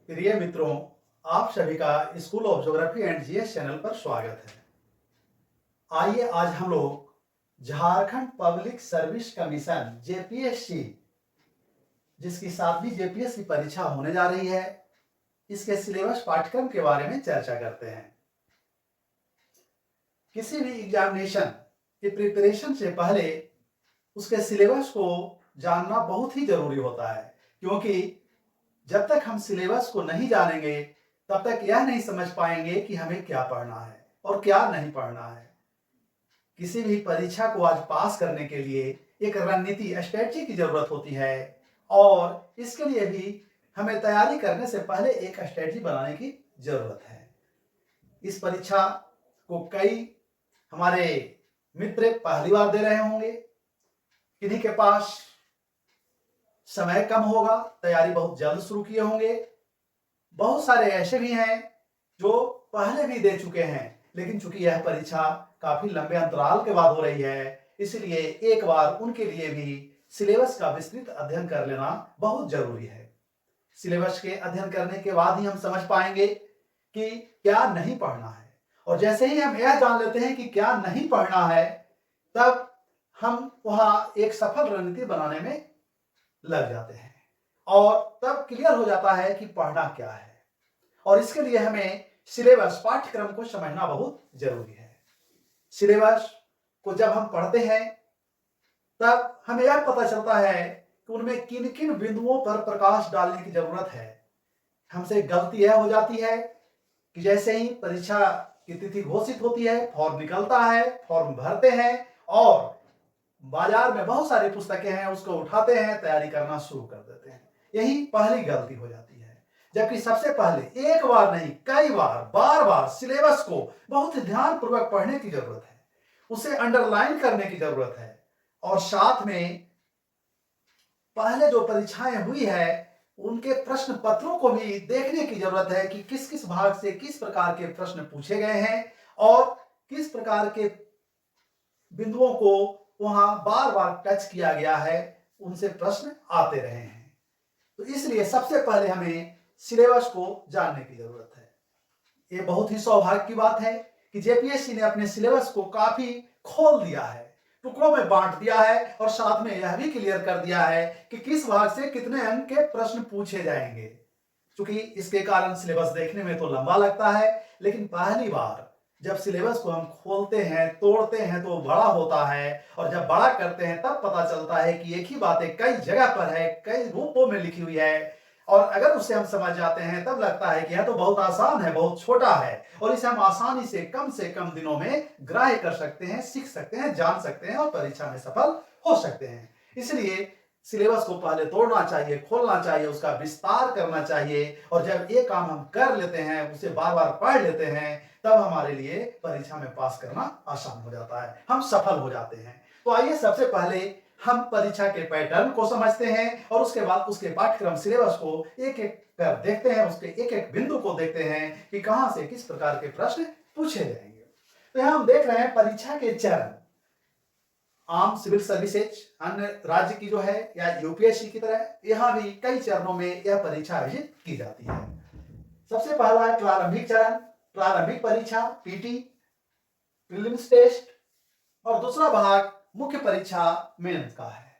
प्रिय मित्रों, आप सभी का school of geography and GS channel पर स्वागत है। आइए आज हम लोग Jharkhand public service commission JPSC, जिसकी 7वीं जेपीएससी परीक्षा होने जा रही है, इसके सिलेबस पाठ्यक्रम के बारे में चर्चा करते हैं। किसी भी एग्जामिनेशन की प्रिपरेशन से पहले उसके सिलेबस को जानना बहुत ही जरूरी होता है, क्योंकि जब तक हम सिलेबस को नहीं जानेंगे तब तक यह नहीं समझ पाएंगे कि हमें क्या पढ़ना है और क्या नहीं पढ़ना है। किसी भी परीक्षा को आज पास करने के लिए एक रणनीति स्ट्रेटजी की जरूरत होती है और इसके लिए भी हमें तैयारी करने से पहले एक स्ट्रेटजी बनाने की जरूरत है। इस परीक्षा को कई हमारे मित्र पहली बार दे रहे होंगे, किन्हीं के पास समय कम होगा, तैयारी बहुत जल्द शुरू किए होंगे। बहुत सारे ऐसे भी हैं जो पहले भी दे चुके हैं, लेकिन चूंकि यह परीक्षा काफी लंबे अंतराल के बाद हो रही है, इसलिए एक बार उनके लिए भी सिलेबस का विस्तृत अध्ययन कर लेना बहुत जरूरी है। सिलेबस के अध्ययन करने के बाद ही हम समझ पाएंगे कि क्या नहीं पढ़ना है, और जैसे ही हम यह जान लेते हैं कि क्या नहीं पढ़ना है, तब हम वहां एक सफल रणनीति बनाने में लग जाते हैं और तब क्लियर हो जाता है कि पढ़ना क्या है। और इसके लिए हमें सिलेबस पाठ्यक्रम को समझना बहुत जरूरी है। सिलेबस को जब हम पढ़ते हैं तब हमें यह पता चलता है कि उनमें किन किन बिंदुओं पर प्रकाश डालने की जरूरत है। हमसे गलती यह हो जाती है कि जैसे ही परीक्षा की तिथि घोषित होती है, फॉर्म निकलता है, फॉर्म भरते हैं और बाजार में बहुत सारी पुस्तकें हैं, उसको उठाते हैं, तैयारी करना शुरू कर देते हैं। यही पहली गलती हो जाती है। जबकि सबसे पहले एक बार नहीं, कई बार, बार बार सिलेबस को बहुत ध्यानपूर्वक पढ़ने की जरूरत है, उसे अंडरलाइन करने की जरूरत है, और साथ में पहले जो परीक्षाएं हुई है उनके प्रश्न पत्रों को भी देखने की जरूरत है कि किस किस भाग से किस प्रकार के प्रश्न पूछे गए हैं और किस प्रकार के बिंदुओं को वहां बार बार टच किया गया है, उनसे प्रश्न आते रहे हैं। तो इसलिए सबसे पहले हमें सिलेबस को जानने की जरूरत है। ये बहुत ही सौभाग्य की बात है कि जेपीएससी ने अपने सिलेबस को काफी खोल दिया है, टुकड़ों में बांट दिया है और साथ में यह भी क्लियर कर दिया है कि किस भाग से कितने अंक के प्रश्न पूछे जाएंगे। क्योंकि इसके कारण सिलेबस देखने में तो लंबा लगता है, लेकिन पहली बार जब सिलेबस को हम खोलते हैं, तोड़ते हैं, तो बड़ा होता है, और जब बड़ा करते हैं तब पता चलता है कि एक ही बातें कई जगह पर है, कई रूपों में लिखी हुई है, और अगर उसे हम समझ जाते हैं तब लगता है कि यह तो बहुत आसान है, बहुत छोटा है, और इसे हम आसानी से कम दिनों में ग्राह्य कर सकते हैं, सीख सकते हैं, जान सकते हैं और परीक्षा में सफल हो सकते हैं। इसलिए सिलेबस को पहले तोड़ना चाहिए, खोलना चाहिए, उसका विस्तार करना चाहिए, और जब ये काम हम कर लेते हैं, उसे बार बार पढ़ लेते हैं, तब हमारे लिए परीक्षा में पास करना आसान हो जाता है, हम सफल हो जाते हैं। तो आइए सबसे पहले हम परीक्षा के पैटर्न को समझते हैं और उसके बाद उसके पाठ्यक्रम सिलेबस को एक एक कर देखते हैं, उसके एक एक बिंदु को देखते हैं कि कहां से किस प्रकार के प्रश्न पूछे जाएंगे। तो यहां हम देख रहे हैं परीक्षा के चरण। आम सिविल सर्विसेज अन्य राज्य की जो है या यूपीएससी की तरह यहां भी कई चरणों में यह परीक्षा आयोजित की जाती है। सबसे पहला है प्रारंभिक चरण, प्रारंभिक परीक्षा पीटी, प्रीलिम्स टेस्ट, और दूसरा भाग मुख्य परीक्षा मेंस का है।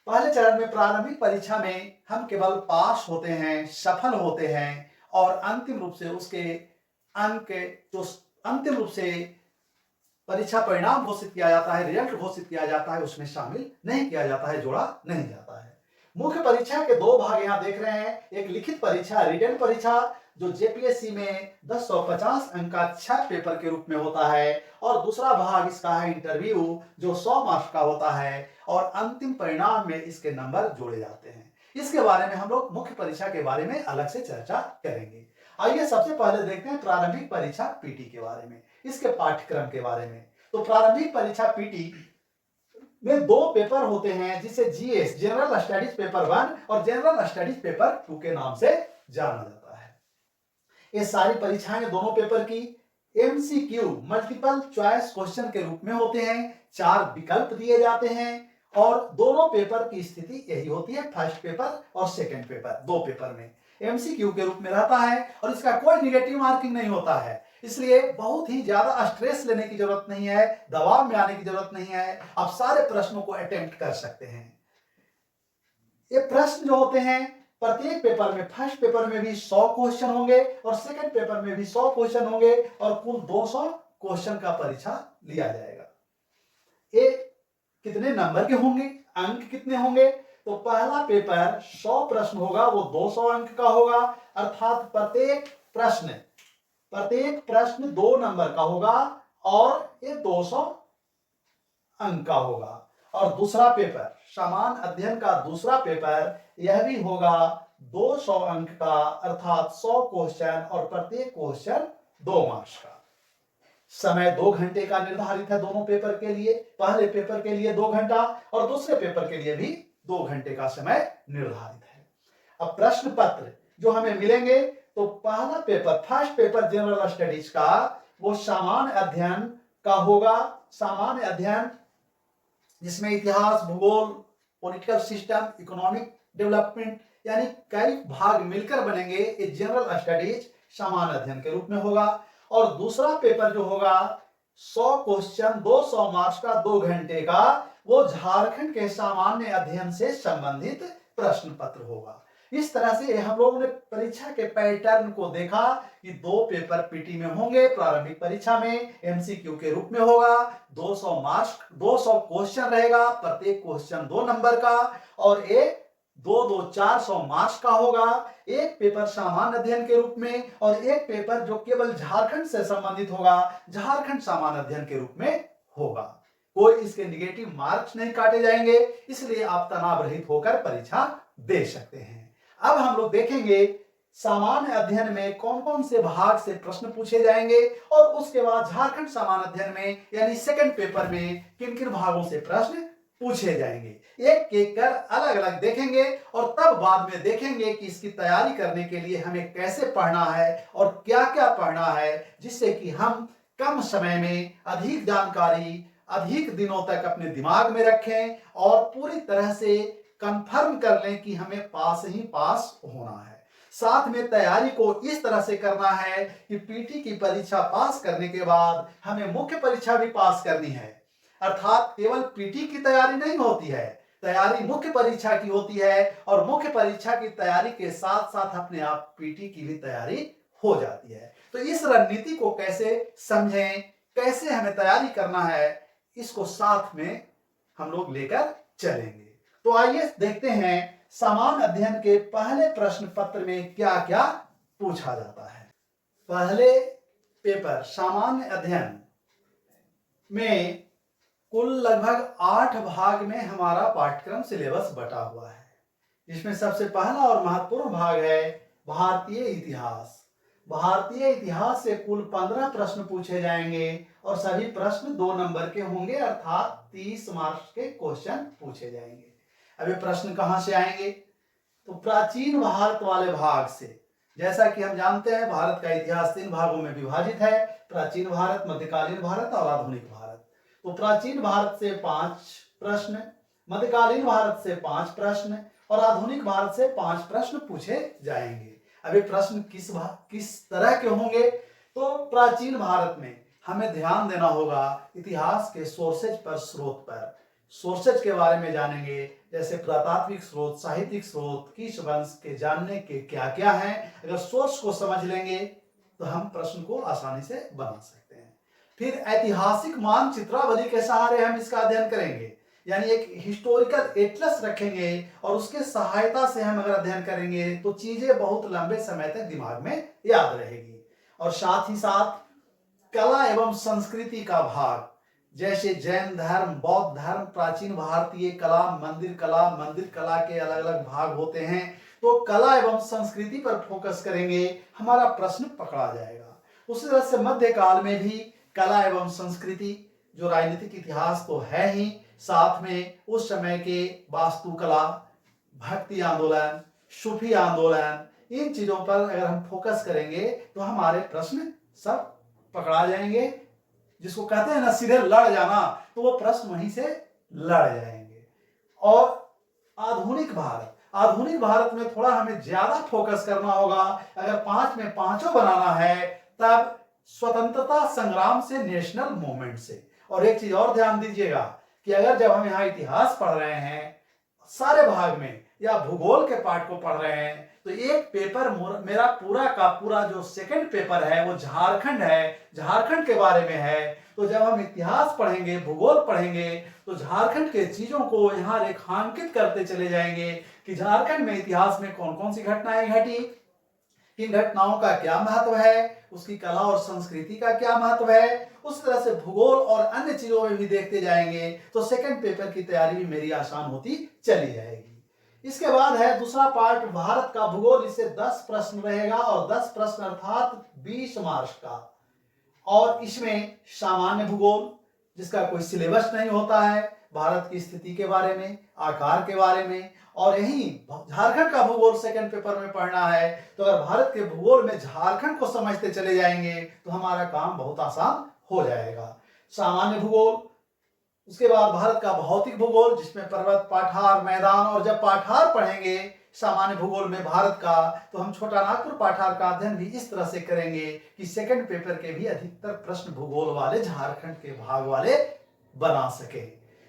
पहले चरण में प्रारंभिक परीक्षा में हम केवल पास होते हैं, सफल होते हैं, और अंतिम रूप से उसके अंक जो अंतिम रूप से परीक्षा परिणाम घोषित किया जाता है, रिजल्ट घोषित किया जाता है, उसमें शामिल नहीं किया जाता है, जोड़ा नहीं जाता है। मुख्य परीक्षा के दो भाग यहां देख रहे हैं, एक लिखित परीक्षा, रिटन परीक्षा, जो जेपीएससी में 1050 अंक का 6 पेपर के रूप में होता है, और दूसरा भाग इसका है इंटरव्यू, जो 100 मार्क्स का होता है, और अंतिम परिणाम में इसके नंबर जोड़े जाते हैं। इसके बारे में हम लोग मुख्य परीक्षा के बारे में अलग से चर्चा करेंगे। आइए सबसे पहले देखते हैं प्रारंभिक परीक्षा पीटी के बारे में, इसके पाठ्यक्रम के बारे में। तो प्रारंभिक परीक्षा पीटी में दो पेपर होते हैं, जिसे जीएस जनरल स्टडीज पेपर 1 और जनरल स्टडीज पेपर 2 के नाम से जाना जाता है। ये सारी परीक्षाएं दोनों पेपर की एमसीक्यू मल्टीपल चॉइस क्वेश्चन के रूप में होते हैं। 4 विकल्प दिए जाते हैं और दोनों पेपर की स्थिति यही होती है, फर्स्ट पेपर और सेकंड पेपर, दो पेपर में एमसीक्यू के रूप में रहता है और इसका कोई निगेटिव मार्किंग नहीं होता है। इसलिए बहुत ही ज्यादा स्ट्रेस लेने की जरूरत नहीं है, दबाव में आने की जरूरत नहीं है, आप सारे प्रश्नों को अटेम्प्ट कर सकते हैं। ये प्रश्न जो होते हैं प्रत्येक पेपर में, फर्स्ट पेपर में भी 100 क्वेश्चन होंगे और सेकंड पेपर में भी 100 क्वेश्चन होंगे और कुल 200 क्वेश्चन का परीक्षा लिया जाएगा। ये कितने नंबर के होंगे, अंक कितने होंगे? तो पहला पेपर 100 प्रश्न होगा, वो 200 अंक का होगा, अर्थात प्रत्येक प्रश्न 2 नंबर का होगा और ये 200 अंक का होगा। और दूसरा पेपर, सामान्य अध्ययन का दूसरा पेपर, यह भी होगा 200 अंक का, अर्थात 100 क्वेश्चन और प्रत्येक क्वेश्चन 2 मार्क्स का। समय 2 घंटे का निर्धारित है दोनों पेपर के लिए। पहले पेपर के लिए 2 घंटा और दूसरे पेपर के लिए भी 2 घंटे का समय निर्धारित है। अब प्रश्न पत्र जो हमें मिलेंगे, तो पहला paper, first paper general studies का, वो सामान्य अध्ययन का होगा। सामान्य अध्ययन जिसमें इतिहास, भूगोल, पॉलिटिकल सिस्टम, इकोनॉमिक डेवलपमेंट, यानी कई भाग मिलकर बनेंगे। ये जनरल स्टडीज सामान्य अध्ययन के रूप में होगा। और दूसरा पेपर जो होगा 100 क्वेश्चन 200 मार्क्स का 2 घंटे का, वो झारखंड के सामान्य अध्ययन से संबंधित प्रश्न पत्र होगा। इस तरह से हम लोगों ने परीक्षा के पैटर्न को देखा कि 2 पेपर पीटी में होंगे, प्रारंभिक परीक्षा में एमसीक्यू के रूप में होगा, 200 मार्क्स, 200 क्वेश्चन रहेगा, प्रत्येक क्वेश्चन 2 नंबर का, और एक 400 मार्क्स का होगा। एक पेपर सामान्य अध्ययन के रूप में और एक पेपर जो केवल झारखंड से संबंधित होगा, झारखंड सामान्य अध्ययन के रूप में होगा। कोई इसके निगेटिव मार्क्स नहीं काटे जाएंगे, इसलिए आप तनाव रहित होकर परीक्षा दे सकते हैं। अब हम लोग देखेंगे सामान्य अध्ययन में कौन कौन से भाग से प्रश्न पूछे जाएंगे और उसके बाद झारखंड सामान्य अध्ययन में यानी सेकंड पेपर में किन किन भागों से प्रश्न पूछे जाएंगे। एक एक कर अलग अलग देखेंगे और तब बाद में देखेंगे कि इसकी तैयारी करने के लिए हमें कैसे पढ़ना है और क्या क्या पढ़ना है, जिससे कि हम कम समय में अधिक जानकारी अधिक दिनों तक अपने दिमाग में रखें और पूरी तरह से कंफर्म कर लें कि हमें पास ही पास होना है। साथ में तैयारी को इस तरह से करना है कि पीटी की परीक्षा पास करने के बाद हमें मुख्य परीक्षा भी पास करनी है। अर्थात केवल पीटी की तैयारी नहीं होती है, तैयारी मुख्य परीक्षा की होती है और मुख्य परीक्षा की तैयारी के साथ साथ अपने आप पीटी की भी तैयारी हो जाती है। तो इस रणनीति को कैसे समझें, कैसे हमें तैयारी करना है, इसको साथ में हम लोग लेकर चलेंगे। तो आइए देखते हैं सामान्य अध्ययन के पहले प्रश्न पत्र में क्या क्या पूछा जाता है। पहले पेपर सामान्य अध्ययन में कुल लगभग 8 भाग में हमारा पाठ्यक्रम सिलेबस बटा हुआ है। इसमें सबसे पहला और महत्वपूर्ण भाग है भारतीय इतिहास। भारतीय इतिहास से कुल 15 प्रश्न पूछे जाएंगे और सभी प्रश्न 2 नंबर के होंगे, अर्थात 30 मार्क्स के क्वेश्चन पूछे जाएंगे। अब ये प्रश्न कहां से आएंगे? तो प्राचीन भारत वाले भाग से। जैसा कि हम जानते हैं भारत का इतिहास 3 भागों में विभाजित है, प्राचीन भारत, मध्यकालीन भारत और आधुनिक भारत। तो प्राचीन भारत से 5 प्रश्न, मध्यकालीन भारत से 5 प्रश्न और आधुनिक भारत से 5 प्रश्न पूछे जाएंगे। अब ये प्रश्न किस तरह के होंगे? तो प्राचीन भारत में हमें ध्यान देना होगा इतिहास के सोर्सेज पर, स्रोत पर। सोर्सेज के बारे में जानेंगे, जैसे पुरातात्विक स्रोत, साहित्यिक स्रोत, किस वंश के जानने के क्या क्या हैं। अगर सोर्स को समझ लेंगे तो हम प्रश्न को आसानी से बना सकते हैं। फिर ऐतिहासिक मानचित्रावली के सहारे हम इसका अध्ययन करेंगे, यानी एक हिस्टोरिकल एटलस रखेंगे और उसके सहायता से हम अगर अध्ययन करेंगे तो चीजें बहुत लंबे समय तक दिमाग में याद रहेगी। और साथ ही साथ कला एवं संस्कृति का भाग, जैसे जैन धर्म, बौद्ध धर्म, प्राचीन भारतीय कला, मंदिर कला के अलग अलग भाग होते हैं। तो कला एवं संस्कृति पर फोकस करेंगे, हमारा प्रश्न पकड़ा जाएगा। उसी तरह से मध्यकाल में भी कला एवं संस्कृति, जो राजनीतिक इतिहास तो है ही, साथ में उस समय के वास्तुकला, भक्ति आंदोलन, सूफी आंदोलन, इन चीजों पर अगर हम फोकस करेंगे तो हमारे प्रश्न सब पकड़ा जाएंगे। जिसको कहते हैं ना सीधे लड़ जाना, तो वो प्रश्न वहीं से लड़ जाएंगे। और आधुनिक भारत, आधुनिक भारत में थोड़ा हमें ज्यादा फोकस करना होगा। अगर 5 में पांचों बनाना है तब स्वतंत्रता संग्राम से नेशनल मूवमेंट से। और एक चीज और ध्यान दीजिएगा कि अगर जब हम यहाँ इतिहास पढ़ रहे हैं सारे भाग में या भूगोल के पाठ को पढ़ रहे हैं तो एक पेपर मेरा पूरा का पूरा जो सेकंड पेपर है वो झारखंड है, झारखंड के बारे में है। तो जब हम इतिहास पढ़ेंगे, भूगोल पढ़ेंगे तो झारखंड के चीजों को यहाँ रेखांकित करते चले जाएंगे कि झारखंड में इतिहास में कौन कौन सी घटनाएं घटी, इन घटनाओं का क्या महत्व है, उसकी कला और संस्कृति का क्या महत्व है। उस तरह से भूगोल और अन्य चीजों में भी देखते जाएंगे तो सेकंड पेपर की तैयारी भी मेरी आसान होती चली जाएगी। इसके बाद है दूसरा पार्ट भारत का भूगोल। इससे 10 प्रश्न रहेगा और 10 प्रश्न अर्थात 20 मार्क्स का। और इसमें सामान्य भूगोल जिसका कोई सिलेबस नहीं होता है, भारत की स्थिति के बारे में, आकार के बारे में। और यही झारखंड का भूगोल सेकंड पेपर में पढ़ना है तो अगर भारत के भूगोल में झारखंड को समझते चले जाएंगे तो हमारा काम बहुत आसान हो जाएगा। सामान्य भूगोल, उसके बाद भारत का भौतिक भूगोल जिसमें पर्वत, पठार, मैदान। और जब पठार पढ़ेंगे सामान्य भूगोल में भारत का तो हम छोटा नागपुर पठार का अध्ययन भी इस तरह से करेंगे कि सेकंड पेपर के भी अधिकतर प्रश्न भूगोल वाले झारखंड के भाग वाले बना सके।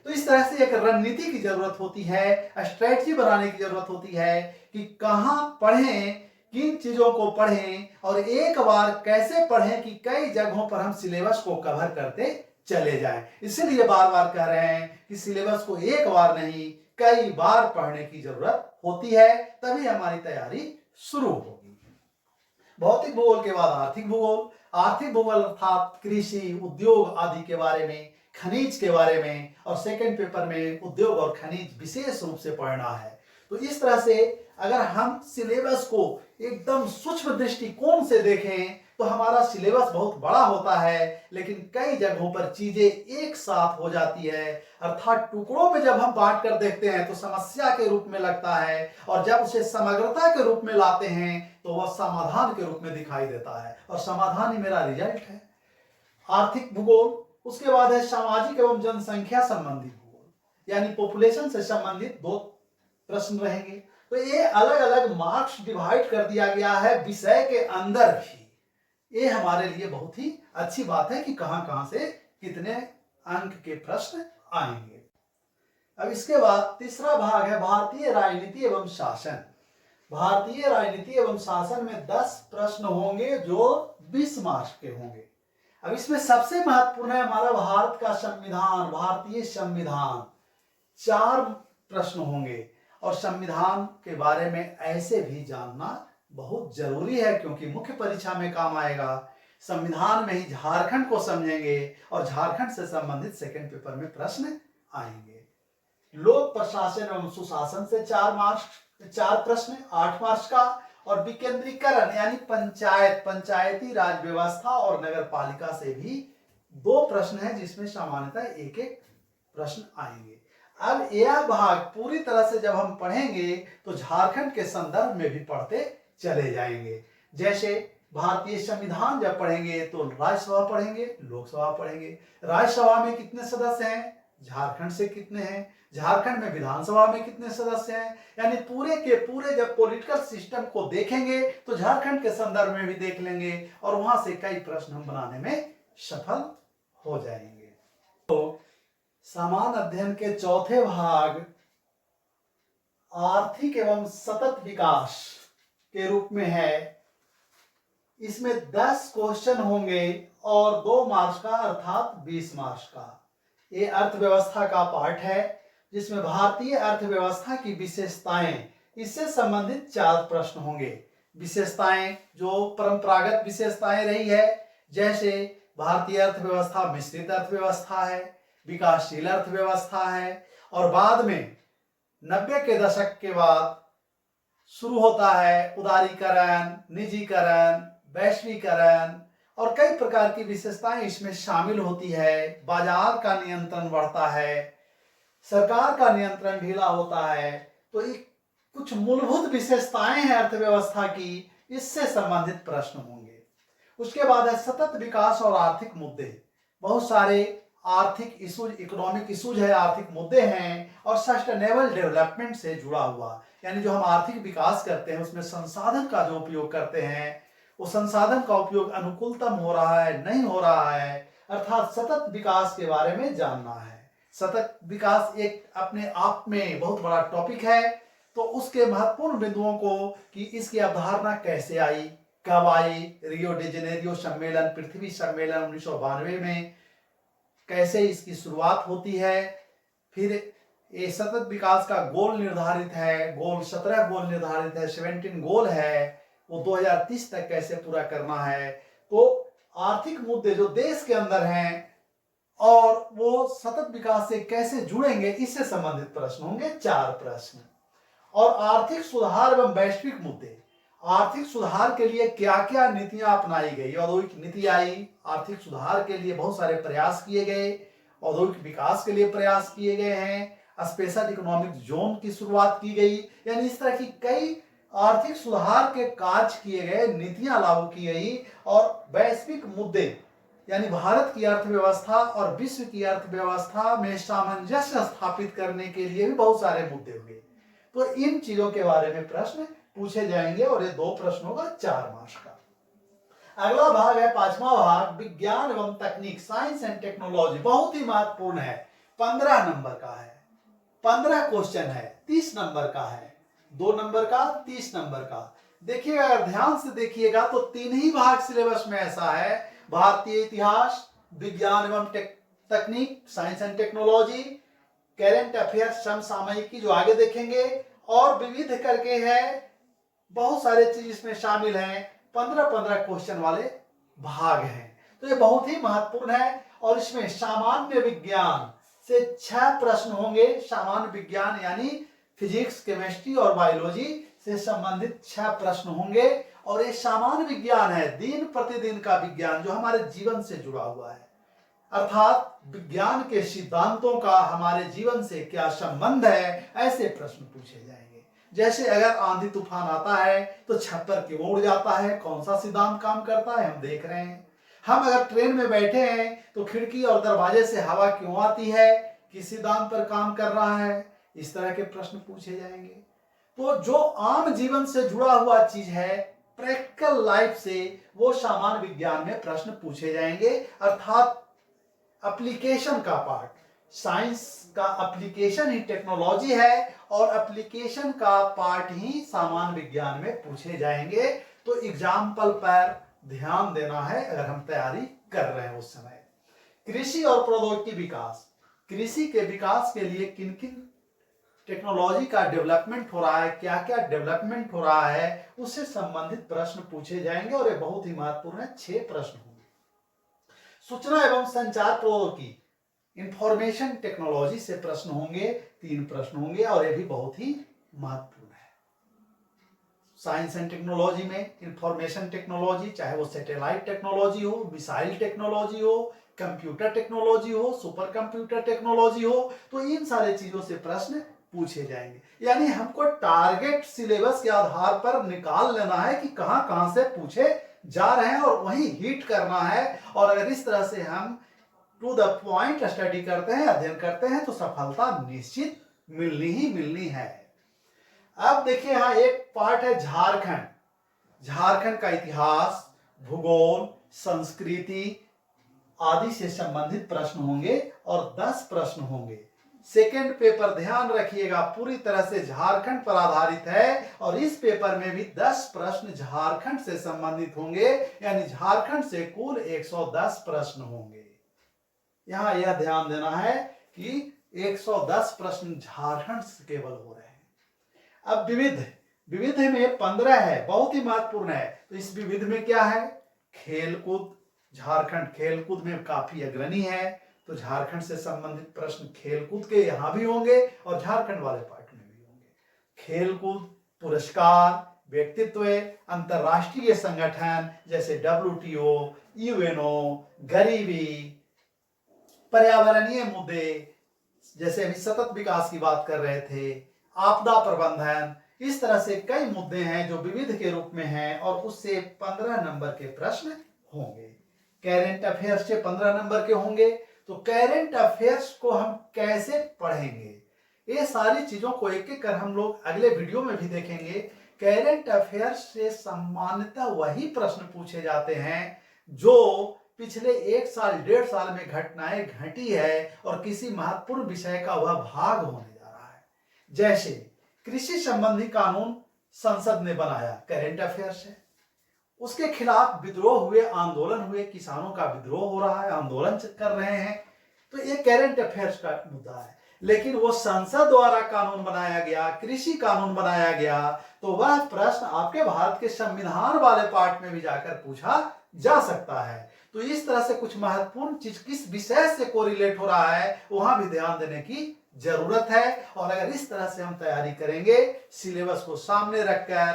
तो इस तरह से एक रणनीति की जरूरत होती है, स्ट्रेटजी बनाने की जरूरत होती है कि कहां पढ़ें, किन चीजों को पढ़ें और एक बार कैसे पढ़ें कि कई जगहों पर हम सिलेबस को कवर करते चले जाएं। इसीलिए बार बार कह रहे हैं कि सिलेबस को एक बार नहीं कई बार पढ़ने की जरूरत होती है, तभी हमारी तैयारी शुरू होगी। भौतिक भूगोल के बाद आर्थिक भूगोल। आर्थिक भूगोल अर्थात कृषि, उद्योग आदि के बारे में, खनिज के बारे में। और सेकंड पेपर में उद्योग और खनिज विशेष रूप से पढ़ना है। तो इस तरह से अगर हम सिलेबस को एकदम सूक्ष्म दृष्टिकोण से देखें तो हमारा सिलेबस बहुत बड़ा होता है लेकिन कई जगहों पर चीजें एक साथ हो जाती है। अर्थात टुकड़ों में जब हम बांट कर देखते हैं तो समस्या के रूप में लगता है और जब उसे समग्रता के रूप में लाते हैं तो वह समाधान के रूप में दिखाई देता है और समाधान ही मेरा रिजल्ट है। आर्थिक भूगोल। उसके बाद है सामाजिक एवं जनसंख्या संबंधी भूगोल यानी पॉपुलेशन से संबंधित 2 प्रश्न रहेंगे। तो ये अलग अलग मार्क्स डिवाइड कर दिया गया है विषय के अंदर भी। ये हमारे लिए बहुत ही अच्छी बात है कि कहां कहां से कितने अंक के प्रश्न आएंगे। अब इसके बाद तीसरा भाग है भारतीय राजनीति एवं शासन। भारतीय राजनीति एवं शासन में 10 प्रश्न होंगे जो 20 मार्क्स के होंगे। अब इसमें सबसे महत्वपूर्ण है हमारा भारत का संविधान, भारतीय संविधान। 4 प्रश्न होंगे और संविधान के बारे में ऐसे भी जानना बहुत जरूरी है क्योंकि मुख्य परीक्षा में काम आएगा। संविधान में ही झारखंड को समझेंगे और झारखंड से संबंधित सेकंड पेपर में प्रश्न आएंगे। लोक प्रशासन एवं सुशासन से 4 प्रश्न 8 मार्क्स का। और विकेंद्रीकरण यानी पंचायत, पंचायती राज व्यवस्था और नगर पालिका से भी 2 प्रश्न हैं जिसमें सामान्यतः एक एक प्रश्न आएंगे। अब यह भाग पूरी तरह से जब हम पढ़ेंगे तो झारखंड के संदर्भ में भी पढ़ते चले जाएंगे। जैसे भारतीय संविधान जब पढ़ेंगे तो राज्यसभा पढ़ेंगे, लोकसभा पढ़ेंगे। राज्यसभा में कितने सदस्य हैं, झारखंड से कितने हैं, झारखंड में विधानसभा में कितने सदस्य हैं, यानी पूरे के पूरे जब पॉलिटिकल सिस्टम को देखेंगे तो झारखंड के संदर्भ में भी देख लेंगे और वहां से कई प्रश्न हम बनाने में सफल हो जाएंगे। तो समान अध्ययन के चौथे भाग आर्थिक एवं सतत विकास के रूप में है। इसमें 10 क्वेश्चन होंगे और 2 मार्क्स का अर्थात 20 मार्क्स का। ये अर्थव्यवस्था का पार्ट है जिसमें भारतीय अर्थव्यवस्था की विशेषताएं, इससे संबंधित 4 प्रश्न होंगे। विशेषताएं जो परंपरागत विशेषताएं रही है, जैसे भारतीय अर्थव्यवस्था मिश्रित अर्थव्यवस्था है, विकासशील अर्थव्यवस्था है और बाद में 90 के दशक के बाद शुरू होता है उदारीकरण, निजीकरण, वैश्वीकरण और कई प्रकार की विशेषताएं इसमें शामिल होती है। बाजार का नियंत्रण बढ़ता है, सरकार का नियंत्रण ढीला होता है। तो ये कुछ मूलभूत विशेषताएं हैं अर्थव्यवस्था की, इससे संबंधित प्रश्न होंगे। उसके बाद है सतत विकास और आर्थिक मुद्दे। बहुत सारे आर्थिक इशूज, इकोनॉमिक इशूज है, आर्थिक मुद्दे हैं, और सस्टेनेबल डेवलपमेंट से जुड़ा हुआ, यानी जो हम आर्थिक विकास करते हैं उसमें संसाधन का जो उपयोग करते हैं, वो संसाधन का उपयोग अनुकूलतम हो रहा है, नहीं हो रहा है, अर्थात सतत विकास के बारे में जानना है। सतत विकास एक अपने आप में बहुत बड़ा टॉपिक है, तो उसके महत्वपूर्ण बिंदुओं को कि इसकी अवधारणा कैसे आई, कब आई, रियो डी जेनेरियो सम्मेलन, पृथ्वी सम्मेलन 1992 में कैसे इसकी शुरुआत होती है, फिर ये सतत विकास का गोल निर्धारित है, गोल 17 गोल निर्धारित है, 17 गोल है, वो 2030 तक कैसे पूरा करना है। तो आर्थिक मुद्दे जो देश के अंदर हैं और वो सतत विकास से कैसे जुड़ेंगे, इससे संबंधित प्रश्न होंगे 4 प्रश्न। और आर्थिक सुधार एवं वैश्विक मुद्दे, आर्थिक सुधार के लिए क्या क्या नीतियां अपनाई गई, औद्योगिक नीति आई, आर्थिक सुधार के लिए बहुत सारे प्रयास किए गए, औद्योगिक विकास के लिए प्रयास किए गए हैं, स्पेशल इकोनॉमिक जोन की शुरुआत की गई, यानी इस तरह की कई आर्थिक सुधार के कार्य किए गए, नीतियां लागू की गई। और वैश्विक मुद्दे यानी भारत की अर्थव्यवस्था और विश्व की अर्थव्यवस्था में सामंजस्य स्थापित करने के लिए भी बहुत सारे मुद्दे हुए। तो इन चीजों के बारे में प्रश्न पूछे जाएंगे, और ये 2 प्रश्न होगा 4 मार्क्स का। अगला भाग है 5वां भाग, विज्ञान एवं तकनीक, साइंस एंड टेक्नोलॉजी, बहुत ही महत्वपूर्ण है, 15 नंबर का है, 15 क्वेश्चन है, 30 नंबर का है, 2 नंबर का, 30 नंबर का। देखिएगा, अगर ध्यान से देखिएगा तो 3 ही भाग सिलेबस में ऐसा है, भारतीय इतिहास, विज्ञान एवं तकनीक, science and technology, current affairs, समसामयिकी जो आगे देखेंगे, और विविध करके है, बहुत सारे चीज इसमें शामिल हैं, 15-15 क्वेश्चन वाले भाग हैं। तो ये बहुत ही महत्वपूर्ण है। और इसमें सामान्य विज्ञान से 6 प्रश्न होंगे, सामान्य विज्ञान यानी फिजिक्स, केमिस्ट्री और बायोलॉजी से संबंधित 6 प्रश्न होंगे। और ये सामान्य विज्ञान है, दिन प्रतिदिन का विज्ञान जो हमारे जीवन से जुड़ा हुआ है, अर्थात विज्ञान के सिद्धांतों का हमारे जीवन से क्या संबंध है, ऐसे प्रश्न पूछे जाएंगे। जैसे अगर आंधी तूफान आता है तो छप्पर क्यों उड़ जाता है, कौन सा सिद्धांत काम करता है, हम देख रहे हैं। हम अगर ट्रेन में बैठे हैं तो खिड़की और दरवाजे से हवा क्यों आती है, किस सिद्धांत पर काम कर रहा है, इस तरह के प्रश्न पूछे जाएंगे। तो जो आम जीवन से जुड़ा हुआ चीज है, प्रैक्टिकल लाइफ से, वो सामान्य विज्ञान में प्रश्न पूछे जाएंगे, अर्थात एप्लीकेशन का पार्ट। साइंस का एप्लीकेशन ही टेक्नोलॉजी है, और एप्लीकेशन का पार्ट ही सामान्य विज्ञान में पूछे जाएंगे। तो एग्जाम्पल पर ध्यान देना है अगर हम तैयारी कर रहे हैं उस समय। कृषि और प्रौद्योगिकी विकास, कृषि के विकास के लिए किन किन टेक्नोलॉजी का डेवलपमेंट हो रहा है, क्या क्या डेवलपमेंट हो रहा है, उससे संबंधित प्रश्न पूछे जाएंगे, और ये बहुत ही महत्वपूर्ण है, 6 प्रश्न होंगे। सूचना एवं संचार प्रौद्योगिकी, इंफॉर्मेशन टेक्नोलॉजी से प्रश्न होंगे, 3 प्रश्न होंगे, और ये भी बहुत ही महत्वपूर्ण है। साइंस एंड टेक्नोलॉजी में इंफॉर्मेशन टेक्नोलॉजी, चाहे वो सैटेलाइट टेक्नोलॉजी हो, मिसाइल टेक्नोलॉजी हो, कंप्यूटर टेक्नोलॉजी हो, सुपर कंप्यूटर टेक्नोलॉजी हो, तो इन सारे चीजों से प्रश्न पूछे जाएंगे। यानी हमको टारगेट सिलेबस के आधार पर निकाल लेना है कि कहां कहां से पूछे जा रहे हैं, और वहीं हिट करना है। और अगर इस तरह से हम टू द पॉइंट स्टडी करते हैं, अध्ययन करते हैं, तो सफलता निश्चित मिलनी ही मिलनी है। अब देखिए, यहां एक पार्ट है झारखंड। झारखंड का इतिहास, भूगोल, संस्कृति आदि से संबंधित प्रश्न होंगे, और 10 प्रश्न होंगे। सेकेंड पेपर ध्यान रखिएगा पूरी तरह से झारखंड पर आधारित है, और इस पेपर में भी 10 प्रश्न झारखंड से संबंधित होंगे, यानी झारखंड से कुल 110 प्रश्न होंगे। यहां यह ध्यान देना है कि 110 प्रश्न झारखंड से केवल हो रहे हैं। अब विविध, विविध में 15 है, बहुत ही महत्वपूर्ण है। तो इस विविध में क्या है, खेलकूद, झारखंड खेलकूद में काफी अग्रणी है, तो झारखंड से संबंधित प्रश्न खेलकूद के यहां भी होंगे, और झारखंड वाले पार्ट में भी होंगे। खेलकूद, पुरस्कार, व्यक्तित्व, अंतरराष्ट्रीय संगठन जैसे WTO, UNO, गरीबी, पर्यावरणीय मुद्दे जैसे अभी सतत विकास की बात कर रहे थे, आपदा प्रबंधन, इस तरह से कई मुद्दे हैं जो विविध के रूप में हैं, और उससे 15 नंबर के प्रश्न होंगे। करेंट अफेयर्स से 15 नंबर के होंगे, तो करेंट अफेयर्स को हम कैसे पढ़ेंगे, ये सारी चीजों को एक एक कर हम लोग अगले वीडियो में भी देखेंगे। करेंट अफेयर्स से सामान्यतः वही प्रश्न पूछे जाते हैं जो पिछले 1 साल 1.5 साल में घटनाएं घटी है और किसी महत्वपूर्ण विषय का वह भाग होने जा रहा है। जैसे कृषि संबंधी कानून संसद ने बनाया, करेंट अफेयर्स है। उसके खिलाफ विद्रोह हुए, आंदोलन हुए, किसानों का विद्रोह हो रहा है, आंदोलन कर रहे हैं, तो ये करेंट अफेयर्स का मुद्दा है। लेकिन वो संसद द्वारा कानून बनाया गया, कृषि कानून बनाया गया, तो वह प्रश्न आपके भारत के संविधान वाले पार्ट में भी जाकर पूछा जा सकता है। तो इस तरह से कुछ महत्वपूर्ण चीज किस विषय से कोरिलेट हो रहा है वहां भी ध्यान देने की जरूरत है। और अगर इस तरह से हम तैयारी करेंगे, सिलेबस को सामने रखकर,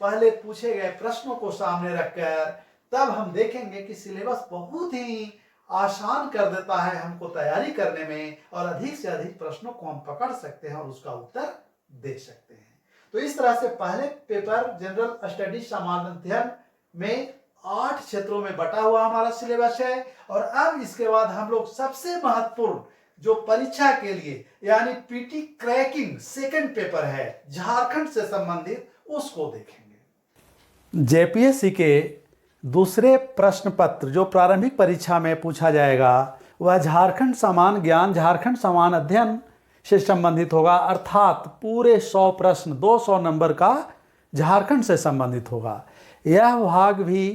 पहले पूछे गए प्रश्नों को सामने रखकर, तब हम देखेंगे कि सिलेबस बहुत ही आसान कर देता है हमको तैयारी करने में, और अधिक से अधिक प्रश्नों को हम पकड़ सकते हैं और उसका उत्तर दे सकते हैं। तो इस तरह से पहले पेपर जनरल स्टडीज सामान्य अध्ययन में 8 क्षेत्रों में बटा हुआ हमारा सिलेबस है। और अब इसके बाद हम लोग सबसे महत्वपूर्ण जो परीक्षा के लिए यानी पीटी क्रैकिंग सेकंड पेपर है झारखंड से संबंधित, उसको देखेंगे। जेपीएससी के दूसरे प्रश्न पत्र जो प्रारंभिक परीक्षा में पूछा जाएगा वह झारखंड समान ज्ञान, झारखंड समान अध्ययन से संबंधित होगा, अर्थात पूरे 100 प्रश्न 200 नंबर का झारखंड से संबंधित होगा। यह भाग भी,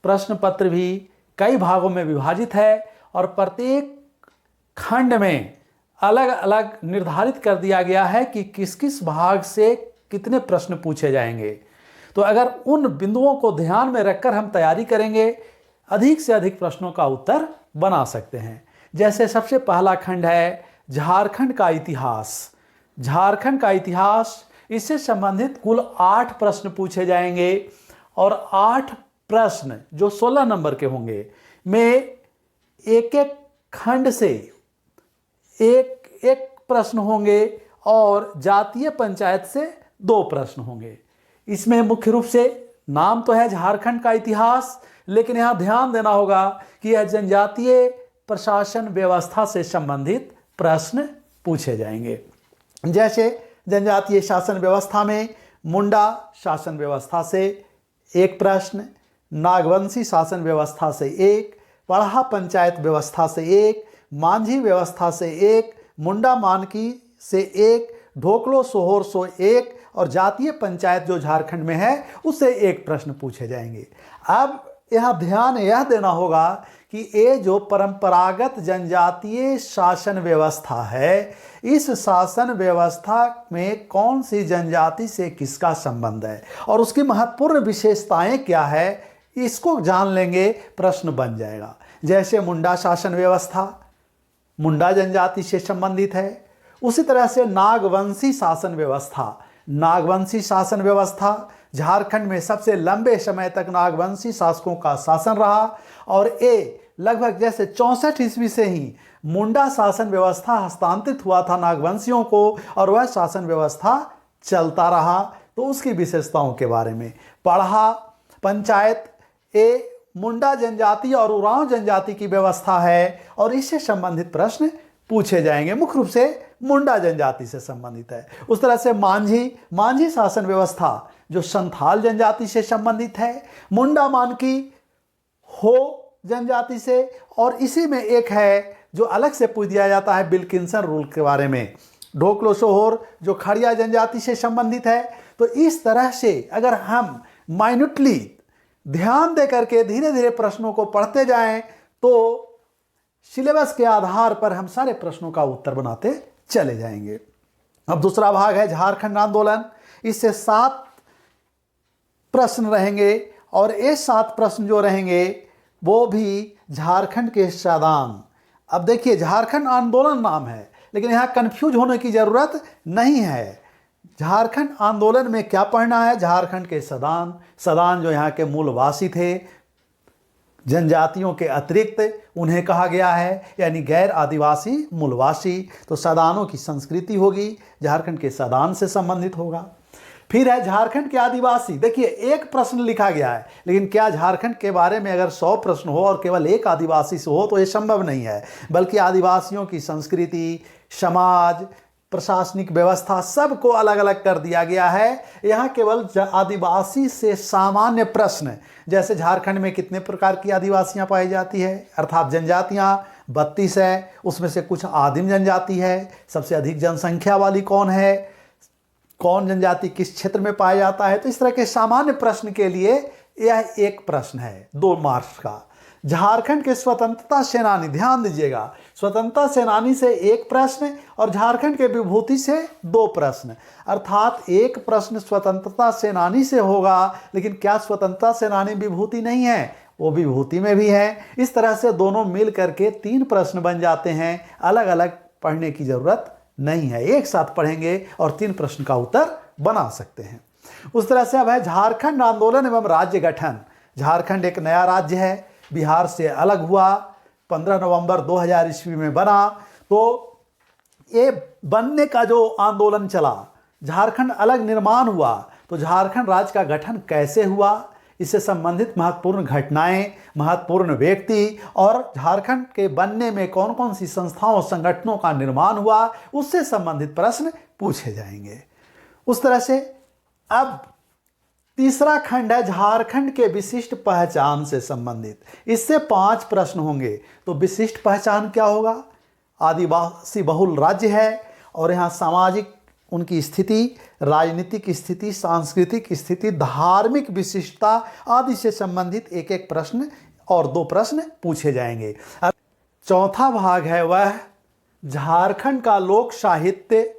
प्रश्न पत्र भी कई भागों में विभाजित है और प्रत्येक खंड में अलग अलग निर्धारित कर दिया गया है कि किस किस भाग से कितने प्रश्न पूछे जाएंगे। तो अगर उन बिंदुओं को ध्यान में रखकर हम तैयारी करेंगे, अधिक से अधिक प्रश्नों का उत्तर बना सकते हैं। जैसे सबसे पहला खंड है झारखंड का इतिहास। झारखंड का इतिहास, इससे संबंधित कुल 8 प्रश्न पूछे जाएंगे और 8 प्रश्न जो 16 नंबर के होंगे में एक एक खंड से एक एक प्रश्न होंगे और जातीय पंचायत से 2 प्रश्न होंगे। इसमें मुख्य रूप से नाम तो है झारखंड का इतिहास, लेकिन यहाँ ध्यान देना होगा कि यह जनजातीय प्रशासन व्यवस्था से संबंधित प्रश्न पूछे जाएंगे। जैसे जनजातीय शासन व्यवस्था में मुंडा शासन व्यवस्था से 1 प्रश्न, नागवंशी शासन व्यवस्था से 1, पढ़ा पंचायत व्यवस्था से 1, मांझी व्यवस्था से 1, मुंडा मानकी से 1, ढोकलो सोहोर सो 1 और जातीय पंचायत जो झारखंड में है उससे 1 प्रश्न पूछे जाएंगे। अब यहाँ ध्यान यह देना होगा कि ये जो परंपरागत जनजातीय शासन व्यवस्था है, इस शासन व्यवस्था में कौन सी जनजाति से किसका संबंध है और उसकी महत्वपूर्ण विशेषताएं क्या है, इसको जान लेंगे, प्रश्न बन जाएगा। जैसे मुंडा शासन व्यवस्था मुंडा जनजाति से संबंधित है, उसी तरह से नागवंशी शासन व्यवस्था, नागवंशी शासन व्यवस्था झारखंड में सबसे लंबे समय तक नागवंशी शासकों का शासन रहा और ये लगभग जैसे 64 ईस्वी से ही मुंडा शासन व्यवस्था हस्तांतरित हुआ था नागवंशियों को और वह शासन व्यवस्था चलता रहा। तो उसकी विशेषताओं के बारे में पढ़ा। पंचायत ए मुंडा जनजाति और उरांव जनजाति की व्यवस्था है और इससे संबंधित प्रश्न पूछे जाएंगे, मुख्य रूप से मुंडा जनजाति से संबंधित है। उस तरह से मांझी शासन व्यवस्था जो संथाल जनजाति से संबंधित है, मुंडा मानकी हो जनजाति से, और इसी में एक है जो अलग से पूछ दिया जाता है विल्किंसन रूल के बारे में, ढोकलो सोहोर जो खड़िया जनजाति से संबंधित है। तो इस तरह से अगर हम माइन्यूटली ध्यान दे करके धीरे धीरे प्रश्नों को पढ़ते जाएं तो सिलेबस के आधार पर हम सारे प्रश्नों का उत्तर बनाते चले जाएंगे। अब दूसरा भाग है झारखंड आंदोलन। इससे 7 प्रश्न रहेंगे और ये 7 प्रश्न जो रहेंगे वो भी झारखंड के सदान। अब देखिए, झारखंड आंदोलन नाम है, लेकिन यहाँ कंफ्यूज होने की ज़रूरत नहीं है। झारखंड आंदोलन में क्या पढ़ना है, झारखंड के सदान जो यहाँ के मूलवासी थे, जनजातियों के अतिरिक्त उन्हें कहा गया है, यानी गैर आदिवासी मूलवासी। तो सदानों की संस्कृति होगी, झारखंड के सदान से संबंधित होगा। फिर है झारखंड के आदिवासी। देखिए एक प्रश्न लिखा गया है, लेकिन क्या झारखंड के बारे में अगर 100 प्रश्न हो और केवल एक आदिवासी से हो तो ये संभव नहीं है, बल्कि आदिवासियों की संस्कृति, समाज, प्रशासनिक व्यवस्था सबको अलग अलग कर दिया गया है। यहाँ केवल आदिवासी से सामान्य प्रश्न, जैसे झारखंड में कितने प्रकार की आदिवासियाँ पाई जाती है, अर्थात जनजातियाँ 32 है, उसमें से कुछ आदिम जनजाति है, सबसे अधिक जनसंख्या वाली कौन है, कौन जनजाति किस क्षेत्र में पाया जाता है, तो इस तरह के सामान्य प्रश्न के लिए यह एक प्रश्न है 2 मार्क्स का। झारखंड के स्वतंत्रता सेनानी, ध्यान दीजिएगा, स्वतंत्रता सेनानी से एक प्रश्न और झारखंड के विभूति से 2 प्रश्न, अर्थात एक प्रश्न स्वतंत्रता सेनानी से होगा, लेकिन क्या स्वतंत्रता सेनानी विभूति नहीं है, वो विभूति में भी है। इस तरह से दोनों मिल करके 3 प्रश्न बन जाते हैं, अलग अलग पढ़ने की जरूरत नहीं है, एक साथ पढ़ेंगे और 3 प्रश्न का उत्तर बना सकते हैं। उस तरह से अब है झारखंड आंदोलन एवं राज्य गठन। झारखंड एक नया राज्य है, बिहार से अलग हुआ, 15 नवंबर 2000 ईस्वी में बना। तो ये बनने का जो आंदोलन चला, झारखंड अलग निर्माण हुआ, तो झारखंड राज्य का गठन कैसे हुआ, इससे संबंधित महत्वपूर्ण घटनाएं, महत्वपूर्ण व्यक्ति और झारखंड के बनने में कौन कौन सी संस्थाओं संगठनों का निर्माण हुआ, उससे संबंधित प्रश्न पूछे जाएंगे। उस तरह से अब तीसरा खंड है झारखंड के विशिष्ट पहचान से संबंधित, इससे 5 प्रश्न होंगे। तो विशिष्ट पहचान क्या होगा, आदिवासी बहुल राज्य है और यहाँ सामाजिक उनकी स्थिति, राजनीतिक स्थिति, सांस्कृतिक स्थिति, धार्मिक विशिष्टता आदि से संबंधित एक एक प्रश्न और 2 प्रश्न पूछे जाएंगे। अब चौथा भाग है वह झारखंड का लोक साहित्य,